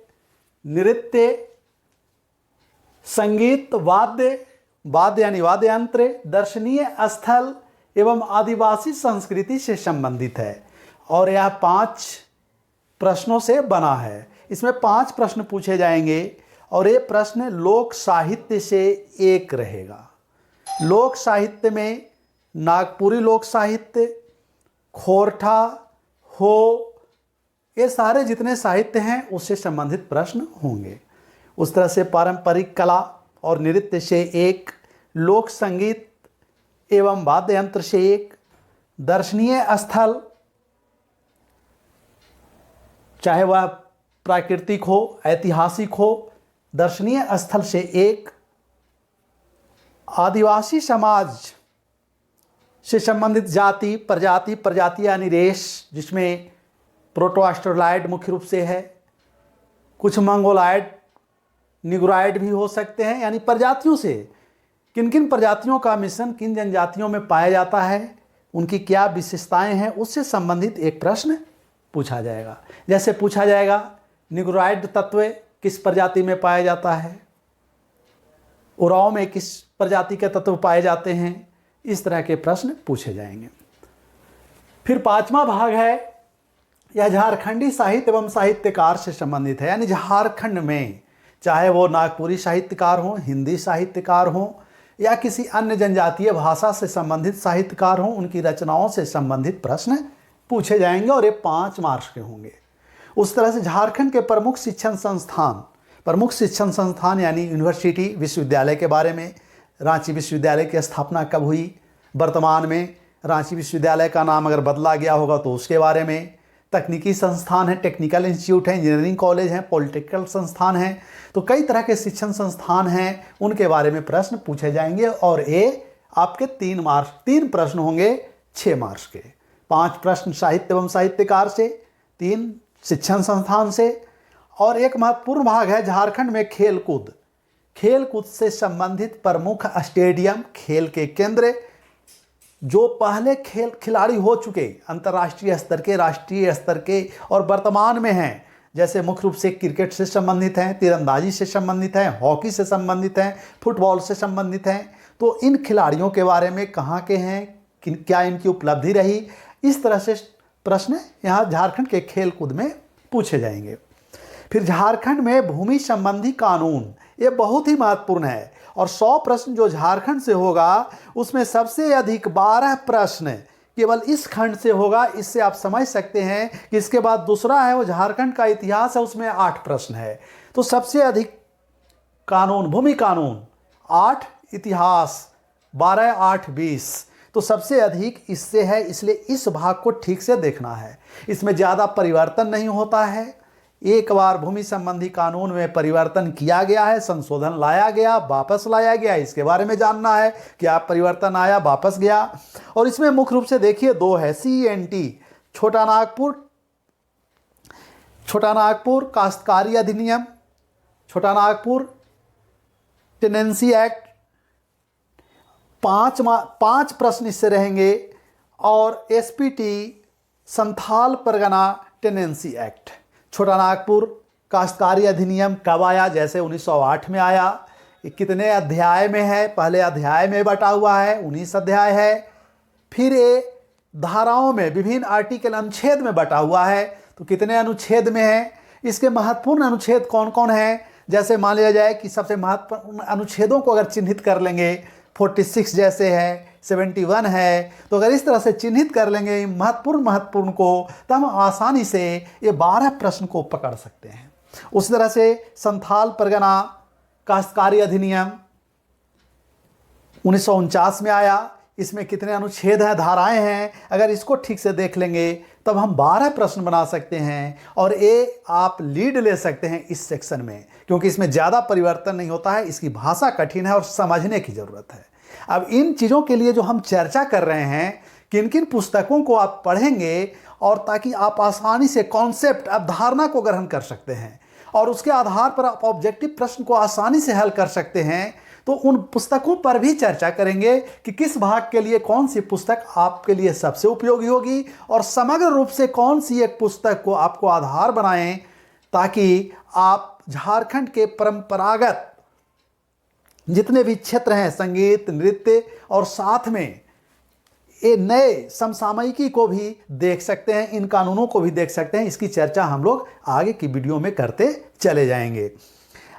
नृत्य, संगीत, वाद्य यानी वाद्य यंत्र, दर्शनीय स्थल एवं आदिवासी संस्कृति से संबंधित है और यह 5 प्रश्नों से बना है। इसमें 5 प्रश्न पूछे जाएंगे और ये प्रश्न लोक साहित्य से एक रहेगा। लोक साहित्य में नागपुरी लोक साहित्य, खोरठा, हो, ये सारे जितने साहित्य हैं उससे संबंधित प्रश्न होंगे। उस तरह से पारंपरिक कला और नृत्य से एक, लोक संगीत एवं वाद्य यंत्र से एक, दर्शनीय स्थल चाहे वह प्राकृतिक हो, ऐतिहासिक हो, दर्शनीय स्थल से एक, आदिवासी समाज से संबंधित जाति, प्रजाति यानी रेस, जिसमें प्रोटोआस्ट्रेलॉइड मुख्य रूप से है, कुछ मंगोलॉइड, निग्रोइड भी हो सकते हैं, यानी प्रजातियों से किन किन प्रजातियों का मिश्रण किन जनजातियों में पाया जाता है, उनकी क्या विशेषताएं हैं, उससे संबंधित एक प्रश्न पूछा जाएगा। जैसे पूछा जाएगा निग्रोइड तत्व किस प्रजाति में पाया जाता है, उराव में किस प्रजाति के तत्व पाए जाते हैं, इस तरह के प्रश्न पूछे जाएंगे। फिर 5वां भाग है यह झारखंडी साहित्य एवं साहित्यकार से संबंधित है, यानी झारखंड में चाहे वो नागपुरी साहित्यकार हों, हिंदी साहित्यकार हों या किसी अन्य जनजातीय भाषा से संबंधित साहित्यकार हों, उनकी रचनाओं से संबंधित प्रश्न पूछे जाएंगे और ये 5 मार्क्स के होंगे। उस तरह से झारखंड के प्रमुख शिक्षण संस्थान यानी यूनिवर्सिटी, विश्वविद्यालय के बारे में, रांची विश्वविद्यालय की स्थापना कब हुई, वर्तमान में रांची विश्वविद्यालय का नाम अगर बदला गया होगा तो उसके बारे में, तकनीकी संस्थान है, टेक्निकल इंस्टीट्यूट है, इंजीनियरिंग कॉलेज हैं, पॉलिटेक्निकल संस्थान हैं, तो कई तरह के शिक्षण संस्थान हैं, उनके बारे में प्रश्न पूछे जाएंगे और ये आपके 3 प्रश्न होंगे 6 मार्क्स के। 5 प्रश्न साहित्य एवं साहित्यकार से, 3 शिक्षण संस्थान से और एक महत्वपूर्ण भाग है झारखंड में खेलकूद से संबंधित प्रमुख स्टेडियम, खेल के केंद्र, जो पहले खिलाड़ी हो चुके अंतर्राष्ट्रीय स्तर के, राष्ट्रीय स्तर के और वर्तमान में हैं, जैसे मुख्य रूप से क्रिकेट से संबंधित हैं, तीरंदाजी से संबंधित हैं, हॉकी से संबंधित हैं, फुटबॉल से संबंधित हैं। तो इन खिलाड़ियों के बारे में कहाँ के हैं, क्या इनकी उपलब्धि रही, इस तरह से प्रश्न यहाँ झारखंड के खेलकूद में पूछे जाएंगे। फिर झारखंड में भूमि संबंधी कानून, ये बहुत ही महत्वपूर्ण है और 100 प्रश्न जो झारखंड से होगा उसमें सबसे अधिक 12 प्रश्न केवल इस खंड से होगा। इससे आप समझ सकते हैं कि इसके बाद दूसरा है वो झारखंड का इतिहास है, उसमें 8 प्रश्न है। तो सबसे अधिक कानून, भूमि कानून, 8 इतिहास, 12, 8, 20। तो सबसे अधिक इससे है, इसलिए इस भाग को ठीक से देखना है। इसमें ज़्यादा परिवर्तन नहीं होता है। एक बार भूमि संबंधी कानून में परिवर्तन किया गया है, संशोधन लाया गया, वापस लाया गया, इसके बारे में जानना है क्या परिवर्तन आया, वापस गया। और इसमें मुख्य रूप से देखिए 2 है, CNT, छोटा नागपुर काश्तकारी अधिनियम, छोटा नागपुर टेनेंसी एक्ट। 5 प्रश्न इससे रहेंगे। और SPT Santhal Pargana tenancy act. छोटा नागपुर काश्तकारी अधिनियम कब आया, जैसे 1908 में आया। ये कितने अध्याय में है, पहले अध्याय में बटा हुआ है, 19 अध्याय है। फिर ये धाराओं में विभिन्न आर्टिकल अनुच्छेद में बटा हुआ है, तो कितने अनुच्छेद में है। इसके महत्वपूर्ण अनुच्छेद कौन कौन है, जैसे मान लिया जाए कि सबसे महत्वपूर्ण अनुच्छेदों को अगर चिन्हित कर लेंगे, 46 जैसे है, 71 है, तो अगर इस तरह से चिन्हित कर लेंगे महत्वपूर्ण को, तो हम आसानी से ये 12 प्रश्न को पकड़ सकते हैं। उस तरह से संथाल परगना काश्तकारी अधिनियम 1949 में आया। इसमें कितने अनुच्छेद हैं, धाराएं हैं, अगर इसको ठीक से देख लेंगे तब हम 12 प्रश्न बना सकते हैं। और ये आप लीड ले सकते हैं इस सेक्शन में, क्योंकि इसमें ज़्यादा परिवर्तन नहीं होता है। इसकी भाषा कठिन है और समझने की ज़रूरत है। अब इन चीज़ों के लिए जो हम चर्चा कर रहे हैं, किन किन पुस्तकों को आप पढ़ेंगे, और ताकि आप आसानी से कॉन्सेप्ट, अवधारणा को ग्रहण कर सकते हैं और उसके आधार पर आप ऑब्जेक्टिव प्रश्न को आसानी से हल कर सकते हैं, तो उन पुस्तकों पर भी चर्चा करेंगे कि किस भाग के लिए कौन सी पुस्तक आपके लिए सबसे उपयोगी होगी, और समग्र रूप से कौन सी एक पुस्तक को आपको आधार बनाएं, ताकि आप झारखंड के परंपरागत जितने भी क्षेत्र हैं, संगीत, नृत्य, और साथ में ये नए समसामयिकी को भी देख सकते हैं, इन कानूनों को भी देख सकते हैं। इसकी चर्चा हम लोग आगे की वीडियो में करते चले जाएंगे।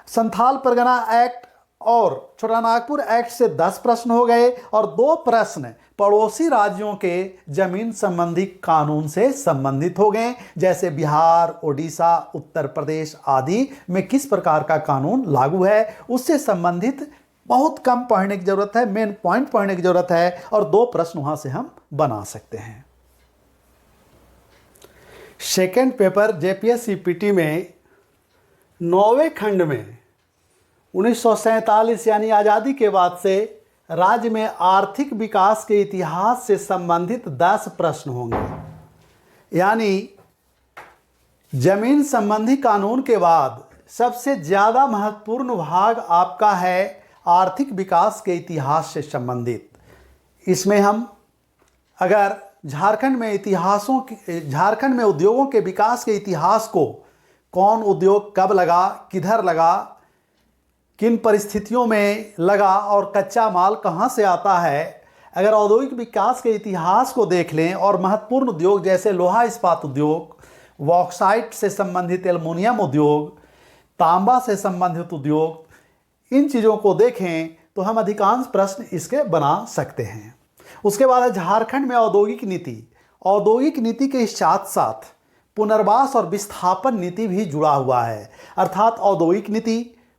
संथाल परगना एक्ट और छोटा नागपुर एक्ट से 10 प्रश्न हो गए, और 2 प्रश्न पड़ोसी राज्यों के जमीन संबंधी कानून से संबंधित हो गए, जैसे बिहार, ओडिशा, उत्तर प्रदेश आदि में किस प्रकार का कानून लागू है, उससे संबंधित बहुत कम पढ़ने की जरूरत है, मेन पॉइंट पढ़ने की जरूरत है, और 2 प्रश्न वहां से हम बना सकते हैं। सेकेंड पेपर JPS CPT में 9वें खंड में 1947 यानी आज़ादी के बाद से राज्य में आर्थिक विकास के इतिहास से संबंधित 10 प्रश्न होंगे। यानी जमीन संबंधी कानून के बाद सबसे ज़्यादा महत्वपूर्ण भाग आपका है आर्थिक विकास के इतिहास से संबंधित। इसमें हम अगर झारखंड में उद्योगों के विकास के इतिहास को, कौन उद्योग कब लगा, किधर लगा, किन परिस्थितियों में लगा, और कच्चा माल कहाँ से आता है, अगर औद्योगिक विकास के इतिहास को देख लें, और महत्वपूर्ण उद्योग जैसे लोहा इस्पात उद्योग, बॉक्साइट से संबंधित एल्युमिनियम उद्योग, तांबा से संबंधित उद्योग, इन चीज़ों को देखें तो हम अधिकांश प्रश्न इसके बना सकते हैं। उसके बाद है झारखंड में औद्योगिक नीति। औद्योगिक नीति के साथ साथ पुनर्वास और विस्थापन नीति भी जुड़ा हुआ है, अर्थात औद्योगिक नीति,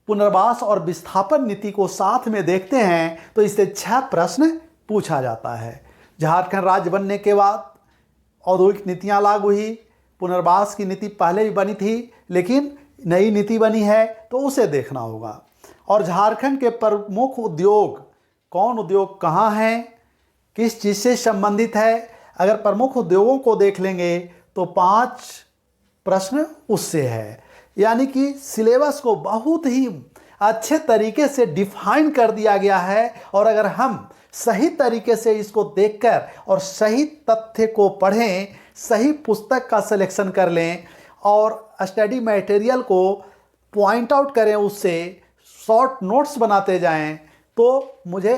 पुनर्वास और विस्थापन नीति को साथ में देखते हैं तो इससे 6 प्रश्न पूछा जाता है। झारखंड राज्य बनने के बाद औद्योगिक नीतियाँ लागू हुई, पुनर्वास की नीति पहले भी बनी थी, लेकिन नई नीति बनी है, तो उसे देखना होगा। और झारखंड के प्रमुख उद्योग, कौन उद्योग कहाँ हैं, किस चीज़ से संबंधित है, अगर प्रमुख उद्योगों को देख लेंगे तो 5 प्रश्न उससे है। यानी कि सिलेबस को बहुत ही अच्छे तरीके से डिफाइन कर दिया गया है, और अगर हम सही तरीके से इसको देखकर और सही तथ्य को पढ़ें, सही पुस्तक का सिलेक्शन कर लें और स्टडी मटेरियल को पॉइंट आउट करें, उससे शॉर्ट नोट्स बनाते जाएं, तो मुझे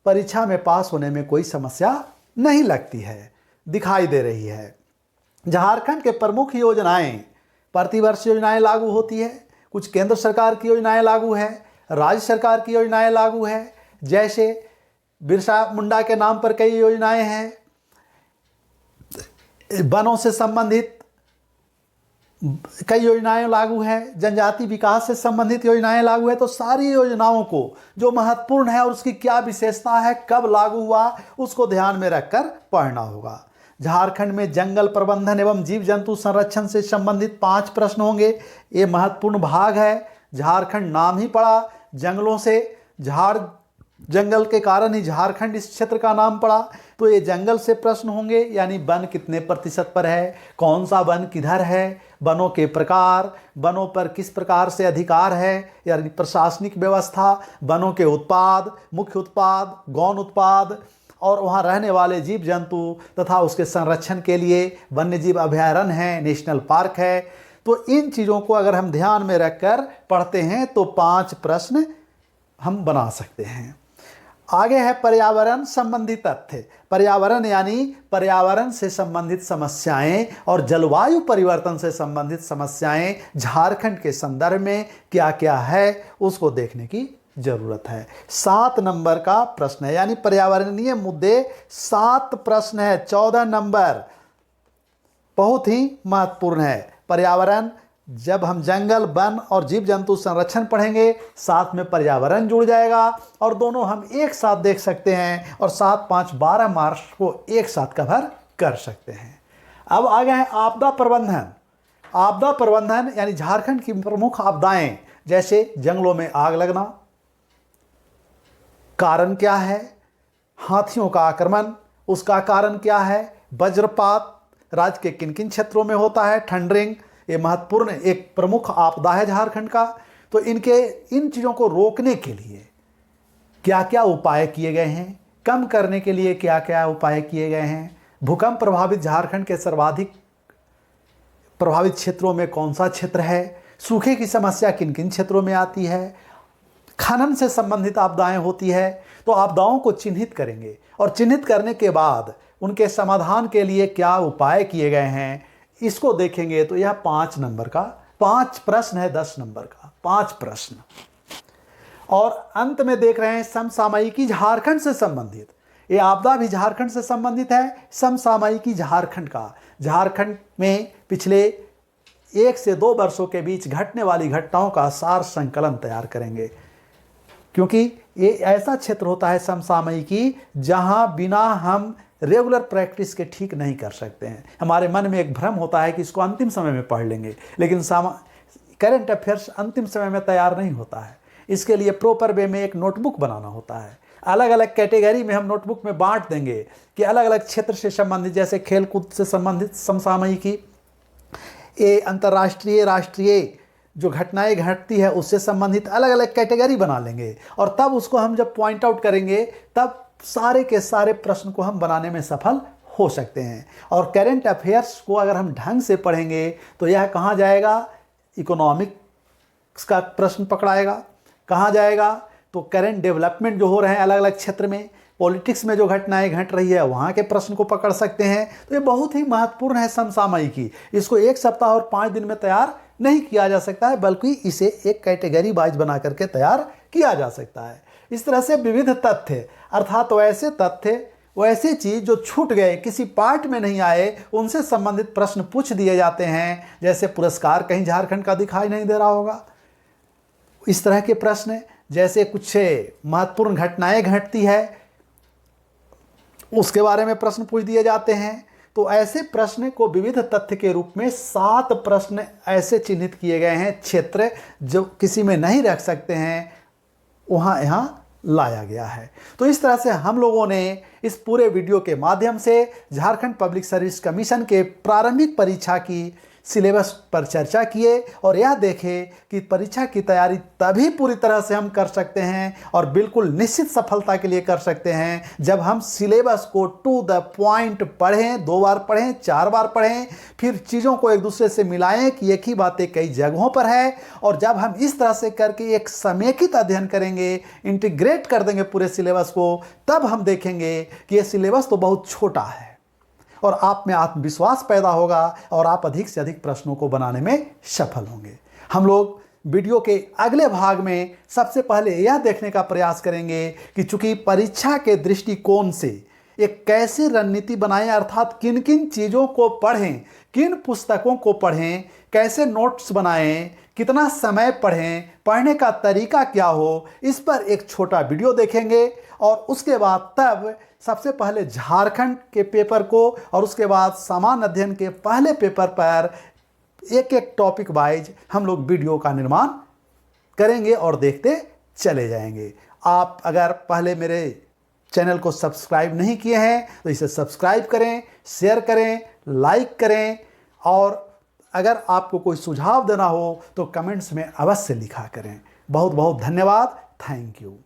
परीक्षा में पास होने में कोई समस्या नहीं लगती है, दिखाई दे रही है। झारखंड के प्रमुख योजनाएं, प्रतिवर्ष योजनाएं लागू होती है, कुछ केंद्र सरकार की योजनाएं लागू है, राज्य सरकार की योजनाएं लागू है, जैसे बिरसा मुंडा के नाम पर कई योजनाएं हैं, वनों से संबंधित कई योजनाएं लागू है, जनजाति विकास से संबंधित योजनाएं लागू है, तो सारी योजनाओं को जो महत्वपूर्ण है और उसकी क्या विशेषता है, कब लागू हुआ, उसको ध्यान में रखकर पढ़ना होगा। झारखंड में जंगल प्रबंधन एवं जीव जंतु संरक्षण से संबंधित 5 प्रश्न होंगे। ये महत्वपूर्ण भाग है। झारखंड नाम ही पड़ा जंगलों से, जंगल के कारण ही झारखंड इस क्षेत्र का नाम पड़ा, तो ये जंगल से प्रश्न होंगे, यानी वन कितने प्रतिशत पर है, कौन सा वन किधर है, वनों के प्रकार, वनों पर किस प्रकार से अधिकार है, यानी प्रशासनिक व्यवस्था, वनों के उत्पाद, मुख्य उत्पाद, गौण उत्पाद, और वहाँ रहने वाले जीव जंतु तथा उसके संरक्षण के लिए वन्य जीव अभयारण्य है, नेशनल पार्क है। तो इन चीज़ों को अगर हम ध्यान में रखकर पढ़ते हैं तो 5 प्रश्न हम बना सकते हैं। आगे है पर्यावरण संबंधी तथ्य। पर्यावरण यानी पर्यावरण से संबंधित समस्याएं और जलवायु परिवर्तन से संबंधित समस्याएं झारखंड के संदर्भ में क्या क्या है उसको देखने की जरूरत है। 7 नंबर का प्रश्न है, यानी पर्यावरणीय मुद्दे 7 प्रश्न है। 14 नंबर बहुत ही महत्वपूर्ण है। पर्यावरण, जब हम जंगल, वन और जीव जंतु संरक्षण पढ़ेंगे, साथ में पर्यावरण जुड़ जाएगा और दोनों हम एक साथ देख सकते हैं और 7, 5, 12 मार्क्स को एक साथ कवर कर सकते हैं। अब आगे है आपदा प्रबंधन। आपदा प्रबंधन यानी झारखंड की प्रमुख आपदाएं, जैसे जंगलों में आग लगना, कारण क्या है, हाथियों का आक्रमण, उसका कारण क्या है, वज्रपात राज्य के किन किन क्षेत्रों में होता है, थंडरिंग, ये महत्वपूर्ण एक प्रमुख आपदा है झारखंड का। तो इन चीज़ों को रोकने के लिए क्या क्या उपाय किए गए हैं, कम करने के लिए क्या क्या उपाय किए गए हैं, भूकंप प्रभावित झारखंड के सर्वाधिक प्रभावित क्षेत्रों में कौन सा क्षेत्र है, सूखे की समस्या किन किन क्षेत्रों में आती है, खनन से संबंधित आपदाएं होती है। तो आपदाओं को चिन्हित करेंगे और चिन्हित करने के बाद उनके समाधान के लिए क्या उपाय किए गए हैं इसको देखेंगे। तो यह 5 नंबर का 5 प्रश्न है, 10 नंबर का 5 प्रश्न। और अंत में देख रहे हैं समसामयिकी झारखंड से संबंधित। ये आपदा भी झारखंड से संबंधित है। समसामयिकी झारखंड का, झारखंड में पिछले 1 से 2 वर्षों के बीच घटने वाली घटनाओं का सार संकलन तैयार करेंगे, क्योंकि ये ऐसा क्षेत्र होता है समसामयिकी जहां बिना हम रेगुलर प्रैक्टिस के ठीक नहीं कर सकते हैं। हमारे मन में एक भ्रम होता है कि इसको अंतिम समय में पढ़ लेंगे, लेकिन करंट अफेयर्स अंतिम समय में तैयार नहीं होता है। इसके लिए प्रॉपर वे में एक नोटबुक बनाना होता है। अलग अलग कैटेगरी में हम नोटबुक में बांट देंगे कि अलग अलग क्षेत्र से संबंधित, जैसे खेलकूद से संबंधित समसामयिकी, ये अंतर्राष्ट्रीय राष्ट्रीय जो घटनाएं घटती है उससे संबंधित अलग अलग कैटेगरी बना लेंगे, और तब उसको हम जब पॉइंट आउट करेंगे तब सारे के सारे प्रश्न को हम बनाने में सफल हो सकते हैं। और करंट अफेयर्स को अगर हम ढंग से पढ़ेंगे तो यह कहाँ जाएगा, इकोनॉमिक्स का प्रश्न पकड़ाएगा। कहाँ जाएगा, तो करंट डेवलपमेंट जो हो रहे हैं अलग अलग क्षेत्र में, पॉलिटिक्स में जो घटनाएं घट रही है वहाँ के प्रश्न को पकड़ सकते हैं। तो ये बहुत ही महत्वपूर्ण है समसामयिकी। इसको 1 सप्ताह और 5 दिन में तैयार नहीं किया जा सकता है, बल्कि इसे एक कैटेगरी वाइज बना करके तैयार किया जा सकता है। इस तरह से विविध तथ्य, अर्थात वैसे तथ्य, वैसे चीज़ जो छूट गए, किसी पार्ट में नहीं आए, उनसे संबंधित प्रश्न पूछ दिए जाते हैं। जैसे पुरस्कार कहीं झारखंड का दिखाई नहीं दे रहा होगा, इस तरह के प्रश्न। जैसे कुछ महत्वपूर्ण घटनाएं घटती है उसके बारे में प्रश्न पूछ दिए जाते हैं। तो ऐसे प्रश्न को विविध तथ्य के रूप में 7 प्रश्न ऐसे चिन्हित किए गए हैं, क्षेत्र जो किसी में नहीं रख सकते हैं वहाँ यहाँ लाया गया है। तो इस तरह से हम लोगों ने इस पूरे वीडियो के माध्यम से झारखंड पब्लिक सर्विस कमीशन के प्रारंभिक परीक्षा की सिलेबस पर चर्चा किए और यह देखे कि परीक्षा की तैयारी तभी पूरी तरह से हम कर सकते हैं और बिल्कुल निश्चित सफलता के लिए कर सकते हैं जब हम सिलेबस को टू द पॉइंट पढ़ें, 2 बार पढ़ें, 4 बार पढ़ें, फिर चीज़ों को एक दूसरे से मिलाएं कि एक ही बातें कई जगहों पर है। और जब हम इस तरह से करके एक समेकित अध्ययन करेंगे, इंटीग्रेट कर देंगे पूरे सिलेबस को, तब हम देखेंगे कि यह सिलेबस तो बहुत छोटा है और आप में आत्मविश्वास पैदा होगा और आप अधिक से अधिक प्रश्नों को बनाने में सफल होंगे। हम लोग वीडियो के अगले भाग में सबसे पहले यह देखने का प्रयास करेंगे कि चूंकि परीक्षा के दृष्टिकोण से एक कैसी रणनीति बनाएं, अर्थात किन किन चीज़ों को पढ़ें, किन पुस्तकों को पढ़ें, कैसे नोट्स बनाएं, कितना समय पढ़ें, पढ़ने का तरीका क्या हो, इस पर एक छोटा वीडियो देखेंगे। और उसके बाद तब सबसे पहले झारखंड के पेपर को और उसके बाद सामान्य अध्ययन के पहले पेपर पर एक एक टॉपिक वाइज हम लोग वीडियो का निर्माण करेंगे और देखते चले जाएंगे। आप अगर पहले मेरे चैनल को सब्सक्राइब नहीं किए हैं तो इसे सब्सक्राइब करें, शेयर करें, लाइक करें, और अगर आपको कोई सुझाव देना हो तो कमेंट्स में अवश्य लिखा करें। बहुत बहुत धन्यवाद। Thank you.